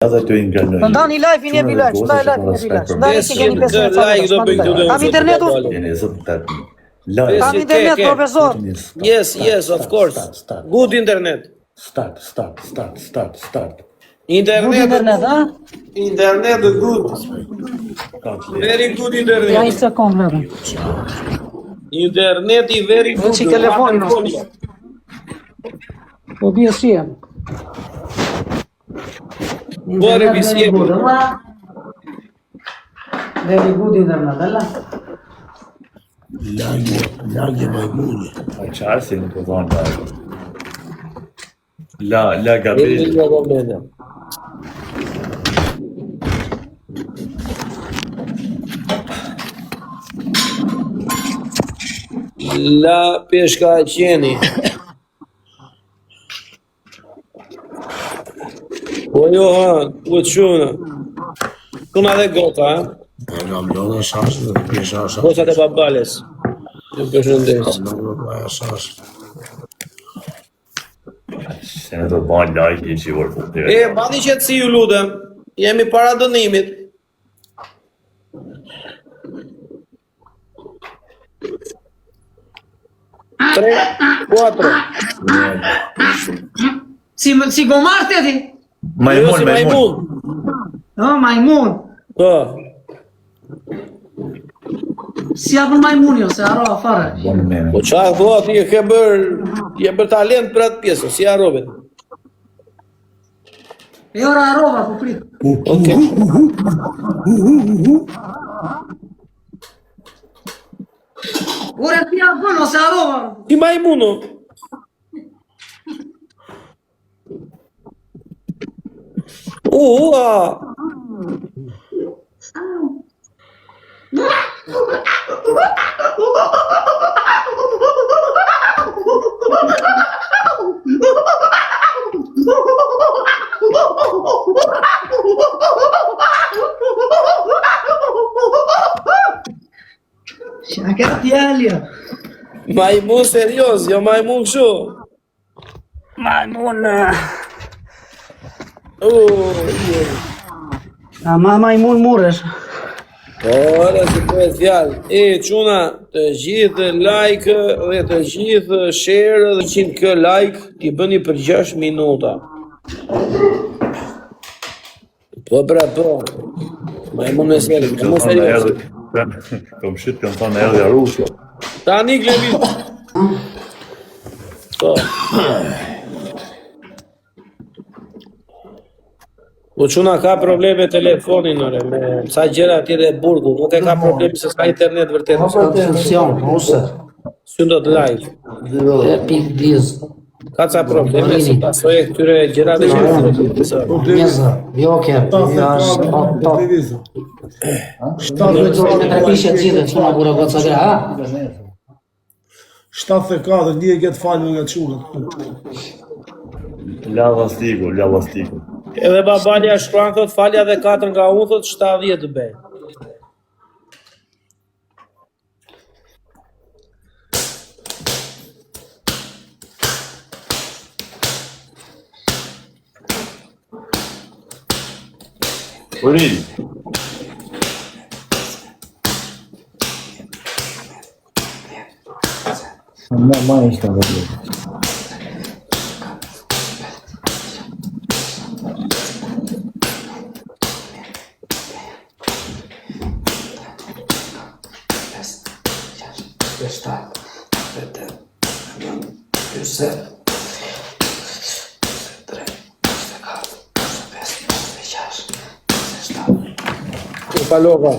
Edhe të inganoj. Ndani live-in jemi live, ndaj live-in. Ndani si keni 5 like. Kam internetu? Jeni zot tat. Kam internet, profesor. Yes, of course. Good internet. Start. Internet, ha? Internet good. Very good internet. Ja, një sekund, vetëm. Interneti very good. Që telefonin është. Po bie si jam. Bore bisje. Very good internet, alla. Lagje majmuni. A qarë si në të thonë La Gabeli. La peshka qeni. Po Johan, ku të shuna? Kuna dhe gota, ha? Nga mlona shashë dhe pjesha shashë. Gosat e babales. Ju përshëndes. Mlona baja shashë. Se në të banë like i që i vërë të E, bani që të si ju ludëm. Jemi para dënimit. Tre, 4. Si gomarte ti? Majmun. No, majmun. Po. Si apën majmuni, ose arro fare. Po qa thua ti e ke bër talent për atë pjesë, si arrobe. E ora arrova, po prit. Okej. Ore ti apën, ose arrova. Ti majmuno. Ua. Shaka djalja. Majmun serios, jo majmun kështu. Majmun. Oh, Majmun muresh. ora si për fjallë. E, quna, të gjithë like dhe të gjithë share dhe 100k like t'i bëni për 6 minuta. Po, po. Majmun e serios. Majmun serios. Kom shqit këmë thonë erdhja rusë. Tani Glemi. Po. Po quna ka probleme telefonin nëre, me sa gjera tjere e burgu, nuk e ka probleme se s'ka internet vërtet. Funksion, ose. Së do të live. Pik diz. Ka ca probleme se pasoj e këtyre gjerave që Njëzë, jo kërë, është top. 74 pishe të gjithë, që në bura goca gra, ha? 74, një e këtë falë nga qurët. Lava stiku. Edhe babalja shkruan thot falja dhe 4 nga unë thot 70 të bej. Uri. Ma ishte në vëllë. Palova.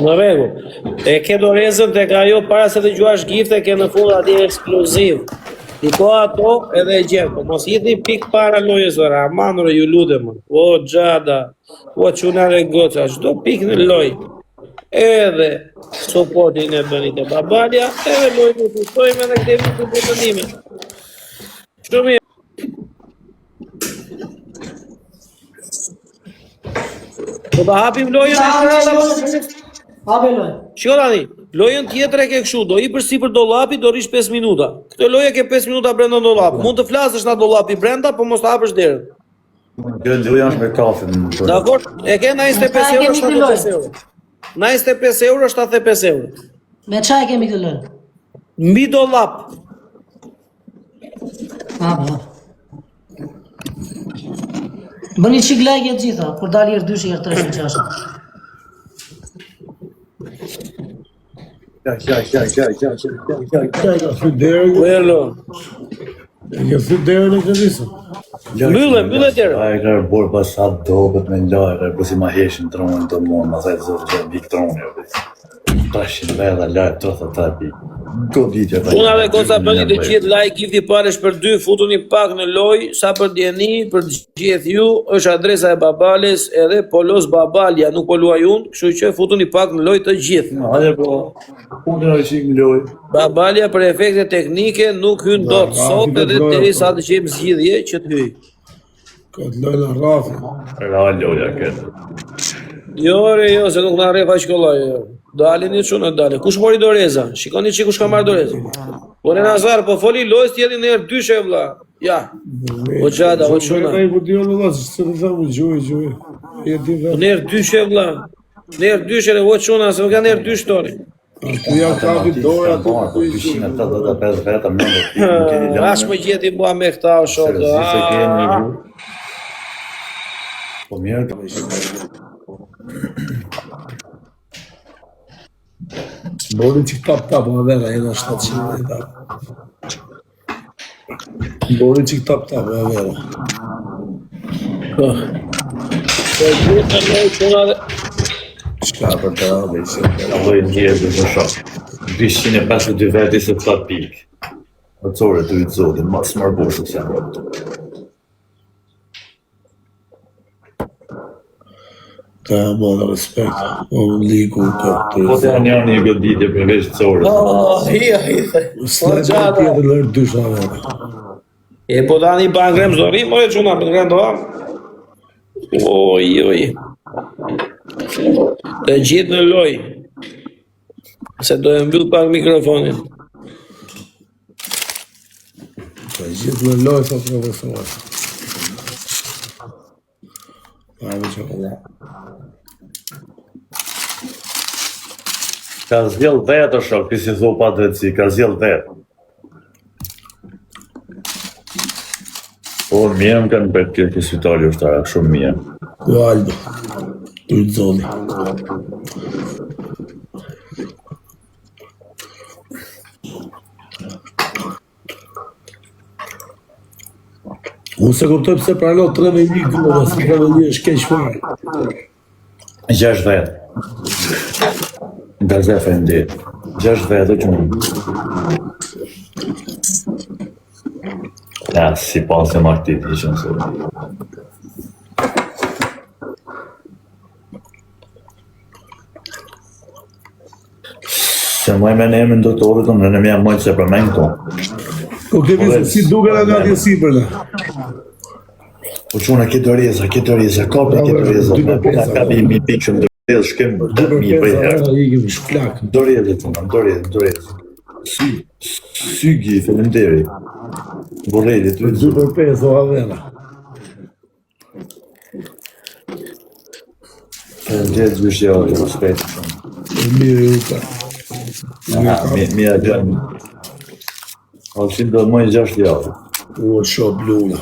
Në rregull. E ke dorezën tek ajo para se të gjuash gifte, ke në fund atje ekskluziv. Niko ato edhe e gjenë, po mos jithni pik para lojës ora, amanure ju lutem. O gjada, o qunare goca, çdo pik në lojë. Edhe sopotin e bënit e babalja, edhe lojë të fustojme dhe këtemi të botënime. Shumë mirë. Po ta hapim lojën e kërë. Hape lojë. Shiko tani, lojën tjetër e ke kështu, do i për sipër dollapit, do rish 5 minuta. Këtë lojë ke 5 minuta brenda dollapit. Mund të flasësh nga dollapi brenda, po mos të hapësh derën. Kjo loja është me kafe. Dakor, e ke 25 euro, 75 euro. 25 euro, 75 euro. Me çaj kemi këtë lojë? Mbi dollap. Po. Bëni çik like të gjitha, kur dalë herë 2 herë 3 herë 6. Ja. Ka fy derën. Kuelo. Ka fy derën e këndisë. Mbyllë derën. Ai ka bërë pas sa dobet me lajë, po si ma heshin tronin të mund, ma thaj të zotë që vik troni. Tashin vedha lajë të thatapi. Goditja. Una dhe goca bëni të gjithë like, gifti paresh për 2, futuni pak në lojë, sa për djeni, për gjithë ju, është adresa e babales edhe Polos Babalja, nuk po luaj unë, kështu që futuni pak në lojë të gjithë. Hajde po, unë në shik në lojë. Babalja për efekte teknike nuk hyn dot sot edhe derisa të qejmë zgjidhje që të hyj. Ka të lojnë Rafi. Loja këtë. Jo, se nuk na rrefa shkollaj. Dalini çuna dalë. Kush mori Doreza? Shikoni çi kush ka marrë Doreza. Po në Nazar, po foli lojës tjetër në herë 2 vëlla. Ja. O çada, o çuna. Ai vudion valla, se të zamu gjoj. E di vetë. Në herë 2 vëlla. Në herë 2 o çuna, se kanë herë 2 toni. Tu ja kapi dorë ato ku i Pishin ata do ta pesë vetëm në keni lënë. As më gjeti mua me këta o shok. Po mirë. Boli që tap në vera, jena 700 e tap. Boli që tap në vera. Shka për të radhe, se të Apo i ndjerë dhe shok. 252 veti se të pik. O core të i të zotin, ma smarboshë se janë. ka më respekt. O ligu ka të Po të janë një goditje përveç të core. Slajtë tjetër lërë dysha vërë. E po tani pa ngrem zori, more çuna për ngrem do. Oj. Të gjithë në loj. Se do e mbyll pak mikrofonin. Të gjithë në loj, thot profesor. Ajme që këlla. Ka zgjell vetë o shok, ti si thua pa drejtësi, ka zgjell vetë. Po, mirë më kanë bërë kjo sitari ushtara, shumë mirë. Ku Aldo, tu i zoni. Unë se kuptoj pëse pralo 3-1 gëllë, si 3-1 është keq fare. 6 vetë. Nga zefe ndi. 6 vetë, që më. Ja, si pas e martit, i që nësë. Se më e me në emën doktorit, në në mja mëjtë se përmenjë këto. O ke vizë, si duke nga nga si përle. Po quna këtë reza, kapi këtë reza. Ka mi pikë që më doreza, shkem mi për herë. Doreza të nga, doreza. Sygi, felemderi. Borreli, të 2/5 o avera. Felemderi të vishja o të respekt. Mirë u ka. Mi a gjënë. Alëshim do mëjë 6 javë. U o shop lula.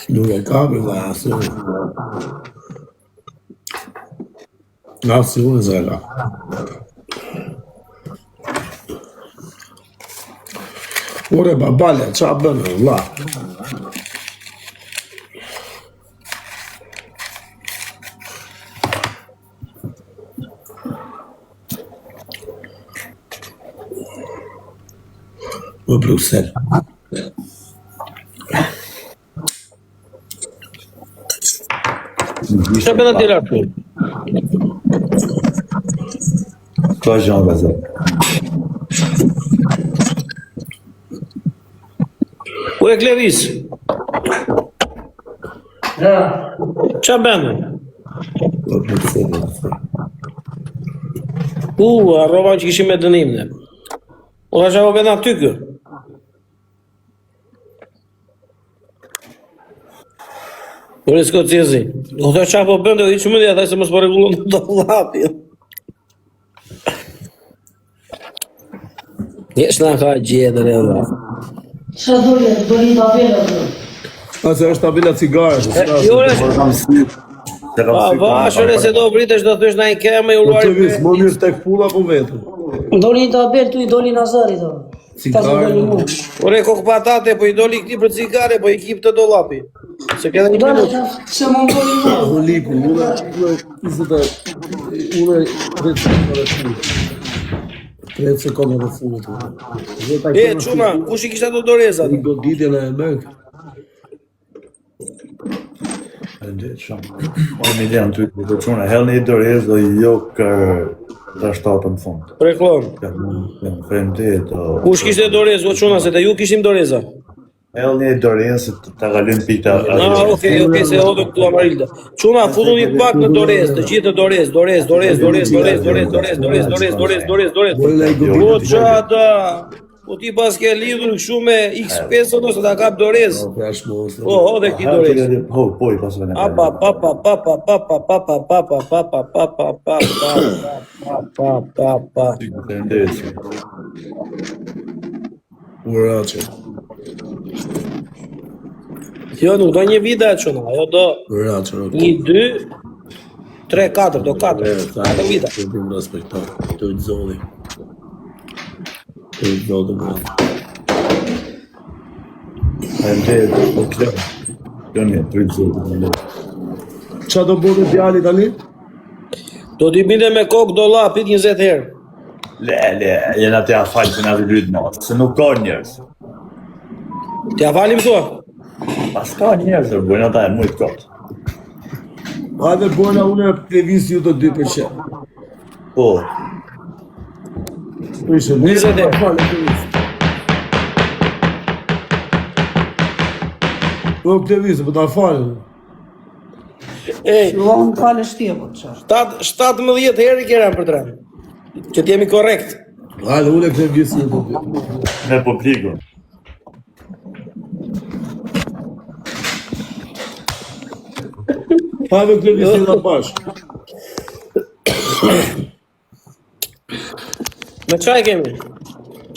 Nuk e kapi dhe asë. Asë unë zela. Ore babalja, qa bënë, vla? Në Bruxelles. Çfarë bën aty larg? Ka gjën vëzë. Ku e Klevis? Çfarë bën? Në Bruxelles. Arrova që kishim me dënim ne. O da çfarë bën aty kë? Por e s'ko cjezi. O da çfarë po bën, do i çmë dia se mos po rregullon dollapi. Jesh na ka gjetër edhe. Çfarë doli tabela. Ase është tabela cigaresh. Jo, vashëre se do britesh do thysh na i kemë i Po uruar. të vis, më mirë tek pulla po vetëm. Doli tabel tu i doli Nazari do. Cigare. Ore kokë patate, po i doli këti për cigare, po i kip të dollapi. Se këta një Doli minut. se më doli më. Liku, unë 30 sekonda dhe fundit. Çuna, kush i kishte ato dorezat? I goditjen e Amerikë. Faleminderit shumë. O milion ty, do çuna hellni dorez do jo kër ta shtatën fund. Preklon. Faleminderit. Kush kishte dorez, o çuna, se te ju kishim doreza. Hellni dorez ta kalojmë pikë. Okej, se hodë këtu Amarilda. Çuna, futu një pak në dorez, të gjithë dorez. O çada. Po ti pas ke lidhur kështu me X5 ose ta kap dorez. O, hodë këti dorez. Po i pasove në Uraçe. Jo, nuk do një vida çuna, ajo do Uraçe. 1, 2, 3, 4, do 4. 4 vida. Të bëjmë respektar. Të i zoli. Të i zoli më. Faleminderit. Po kjo. Jo një $30. Qa do bëni djali tani? Do t'i binde me kokë dollapit 20 herë. Le, jena të ja falë që nga vyryt mos, se nuk ka njërës. T'ja falim thua. Pas ka njërës, dhe bujnë ata e mujtë kotë. Hajde bona unë e televis ju të 2%. Po, Prishe, 20 herë. Po televis, po ta falë. Ej, Luan falë shtje po çfarë. 17 herë i kera për tren. Që t'jemi korrekt. Hajde unë e televis ju të 2%. me publikun. Hajde televis ju të bashkë. Me çaj kemi?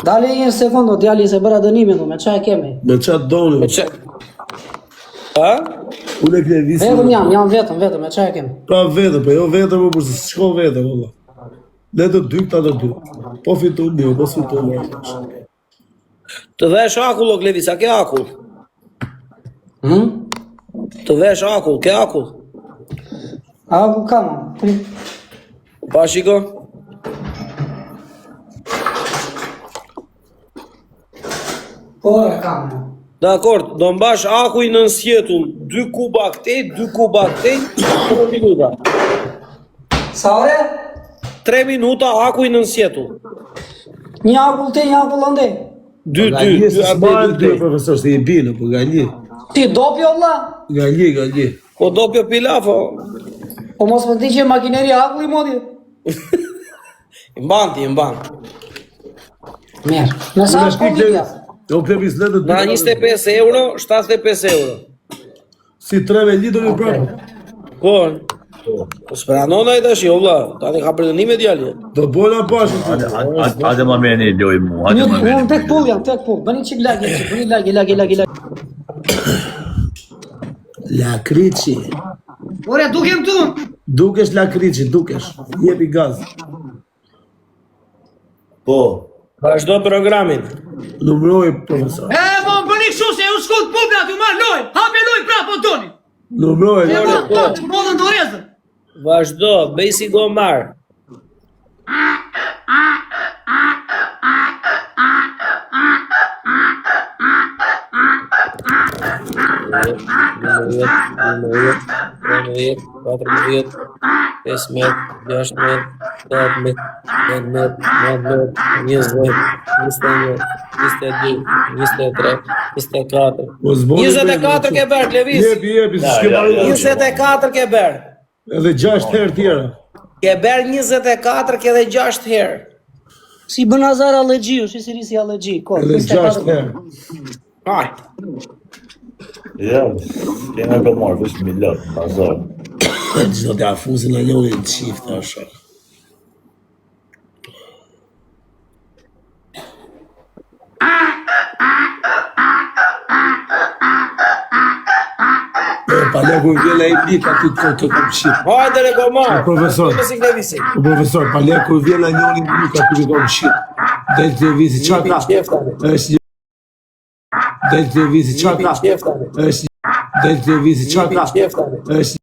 Dali një sekundo, djali se bëra dënimin, me çfarë kemi? Me qatë doni. Me çaj. Ha? Unë e televis ju. Vetëm jam vetëm, me çfarë kemi? Pra vetëm, po jo vetëm, po se shko vetëm, valla. Le të dy, këta të dy. Po fitu një, po fitu një. Të vesh akull o Klevis, a ke akull? Të vesh akull, ke akull? A ku kam? Pa shiko? Po e kam. Dakor, do mbash akuj në nsjetull, 2 kuba këtej, 2 kuba këtej, 3 minuta. Sa ore? 3 minuta akuj në nsjetull. Një akull te, një akull ande. 2 Gallje se s'marrë dy, dy. profesor, se i binë, po gallje. Ti dopjo vlla? Gallje. Po do pjo pilafo. Po mos më di që makineri akulli modi. I mban ti, i mban. Mirë. Në sa është konditja? Jo klevis le të dy. Na 25 euro, 75 euro. Si 3 me lidhur ju prapë. Po. Po s'pranon ai tash, jo vlla. Tani ka përdënime djalë. Do bona bashkë. Hajde më meni loj mu, hajde më Unë meni. tek pull jam, tek pull. Bëni çik lagje, bëni lagje. Lakriçi. Ore, dukem tu. Dukesh lakriçi, dukesh. Jepi gaz. Po, Vazhdo programin. Numroj profesor. Po bëni kështu se u shkut publi aty marr loj. Hape loj prapë doni. Numroj. Modën dorezën. Vazhdo, bëj si gomar. Po zboni 24 ke bërë, Levis. Jepi, s'ke marrë. 24 ke bërë. Edhe 6 herë tjera. Ke bërë 24 ke dhe 6 herë. Si bën azar allergji, është si risi allergji. Edhe 6 herë. Haj. Ja, kena ka marrë, vesh milot, bazar. Çdo të afuzin a njëri të çift asha. Paleku vjen ai bika ti të komshit. Hajde re gomar. Profesor. Si Levisi. Profesor, paleku vjen a njëri bika ti të komshit. Del të visi çaka. Është del të visi çaka. Është del të visi çaka. Është